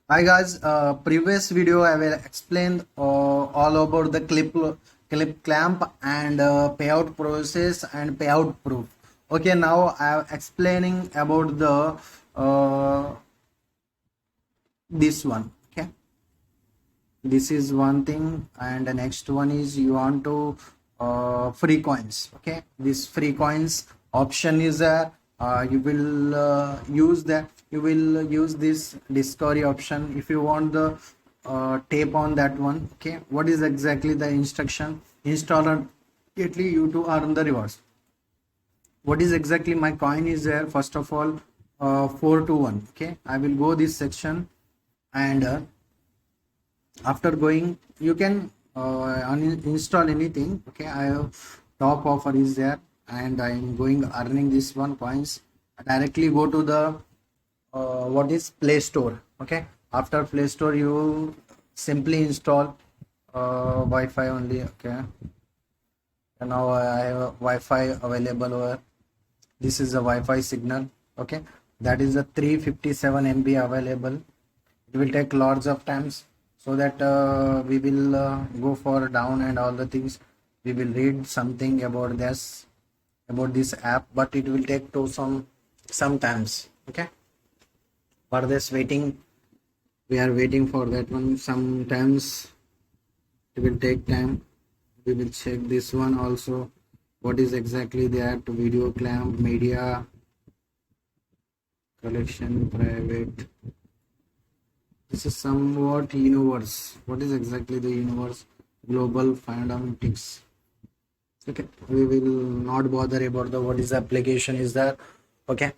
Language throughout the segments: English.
Hi guys, previous video I will explain all about the clip clamp and payout process and payout proof. Okay, now I am explaining about the this one. Okay, this is one thing, and the next one is you want to free coins. Okay, this free coins option is there. You will use that. You will use this discovery option if you want the tape on that one. Okay, what is exactly the instruction? Installer immediately you to earn the rewards. What is exactly my coin is there? First of all, 4 to 1. Okay, I will go this section, and after going you can uninstall anything. Okay, I have top offer is there, and I'm going earning this one coins. Directly go to the what is Play Store. Okay, after Play Store you simply install Wi-Fi only. Okay, and now I have a Wi-Fi available over. This is a Wi-Fi signal. Okay, that is a 357 MB available. It will take lots of times, so that we will go for down and all the things. We will read something about this app, but it will take to sometimes. Okay, for this waiting, we are waiting for that one. Sometimes it will take time. We will check this one also. What is exactly that? Video clamp media collection private. This is somewhat universe. What is exactly the universe? Global fundamentals. Okay, we will not bother about the what is the application is there. Okay,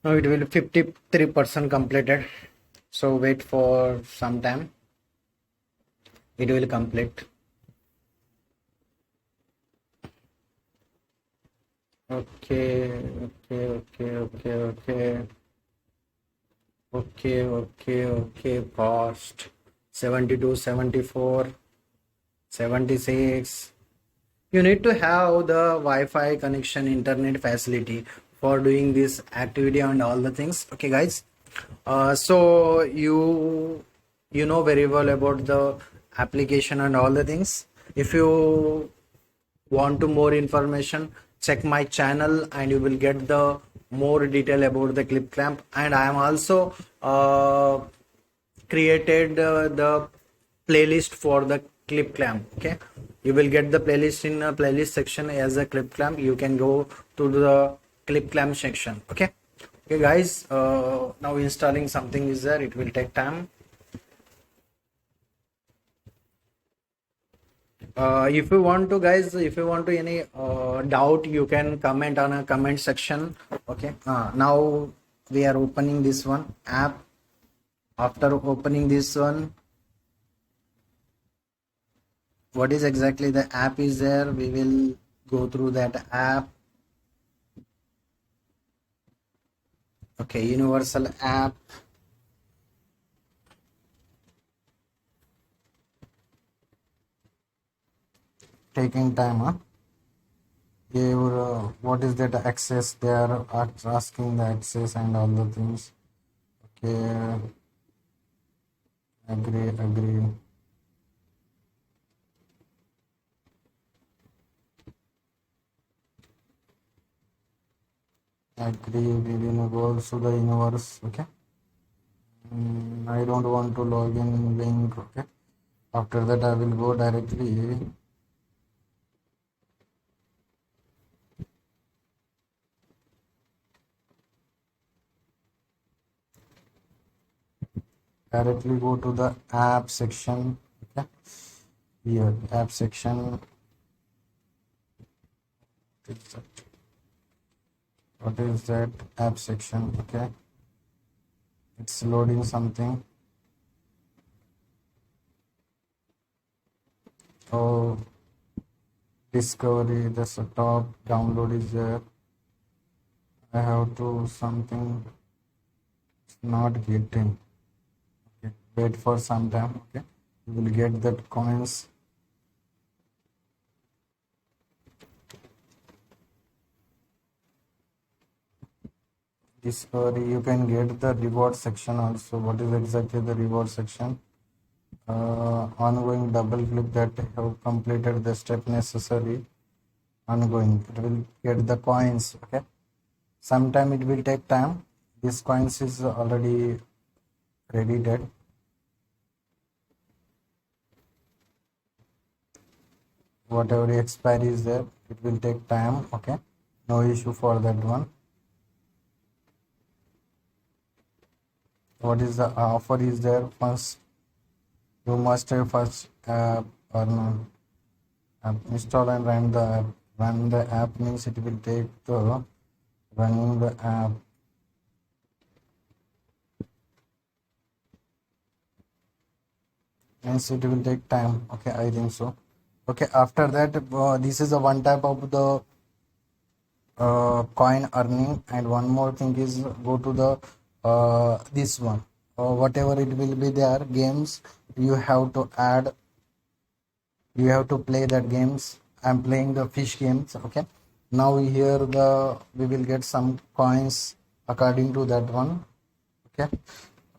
now it will 53% completed. So wait for some time. It will complete. Okay, okay, okay, okay, okay. Okay. Past 72, 74, 76. You need to have the Wi-Fi connection, internet facility for doing this activity and all the things. Okay, guys. So you know very well about the application and all the things. If you want to more information, check my channel and you will get the more detail about the clip clamp. And I am also created the playlist for the clip clamp. Okay, you will get the playlist in a playlist section as a clip clamp. You can go to the clip clamp section. Okay, guys, now installing something is there. It will take time. If you want to, guys, if you want to any doubt, you can comment on a comment section. Okay, now we are opening this one app. After opening this one, what is exactly the app is there? We will go through that app. Okay, universal app. Taking time, huh? What is that access? They are asking the access and all the things. Okay, agree. Agree, we will go to the universe. Okay, I don't want to log in link. Okay, after that I will go directly go to the app section. Okay, here app section. What is that app section? Okay, it's loading something. Oh, discovery, the top download is there. I have to something, it's not getting. Okay, wait for some time. Okay, you will get that coins. discovery. You can get the reward section also. What is exactly the reward section? Ongoing, double click that have completed the step necessary. Ongoing, it will get the coins. Okay, sometime it will take time. This coins is already credited. Whatever expiry is there, it will take time. Okay, no issue for that one. What is the offer is there? First, you must have first or no, install and run the app. Run the app means it will take the running the app. Means it will take time. Okay, I think so. Okay, after that, this is the one type of the coin earning, and one more thing is go to the this one. Whatever it will be there, games you have to add. You have to play that games. I'm playing the fish games. Okay, now here we will get some coins according to that one. Okay,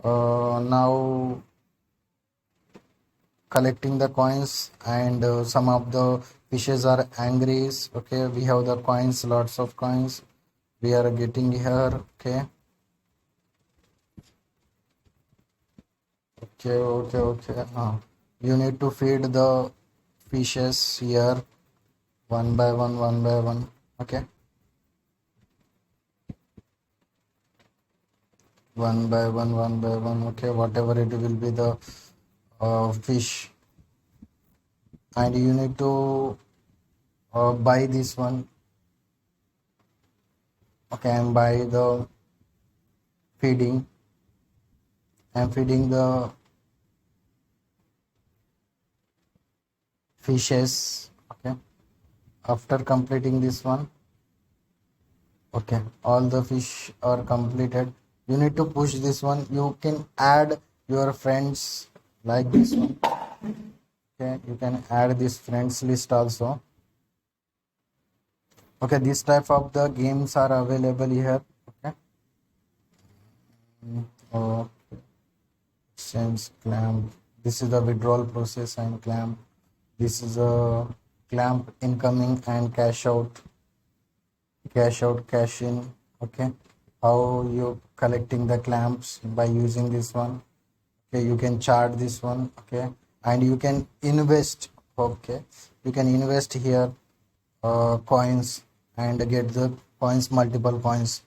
now collecting the coins, and some of the fishes are angry. Okay, we have the coins, lots of coins we are getting here. Okay, okay. You need to feed the fishes here one by one. Okay, one by one. Okay, whatever it will be the fish, and you need to buy this one. Okay, and buy the feeding. I'm feeding the fishes. Okay, after completing this one, okay, all the fish are completed. You need to push this one. You can add your friends like this one. Okay, you can add this friends list also. Okay, this type of the games are available here. Okay, okay. Exchange clamp. This is the withdrawal process and clamp. This is a clamp incoming and cash out, cash in. Okay, how you collecting the clamps by using this one. Okay, you can chart this one. Okay, and you can invest. Okay, you can invest here coins and get the coins, multiple coins.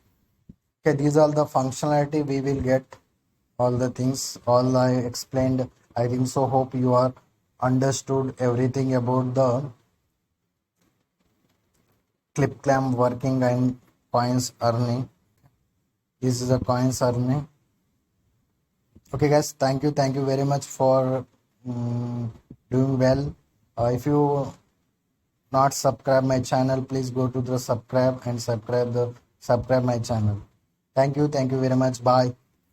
Okay, these are the functionality we will get. All the things all I explained. I think so. Hope you are understood everything about the clip clamp working and coins earning. This is a coins earning. Okay, guys, thank you very much for doing well. If you not subscribe my channel, please go to the subscribe and subscribe my channel. Thank you very much. Bye.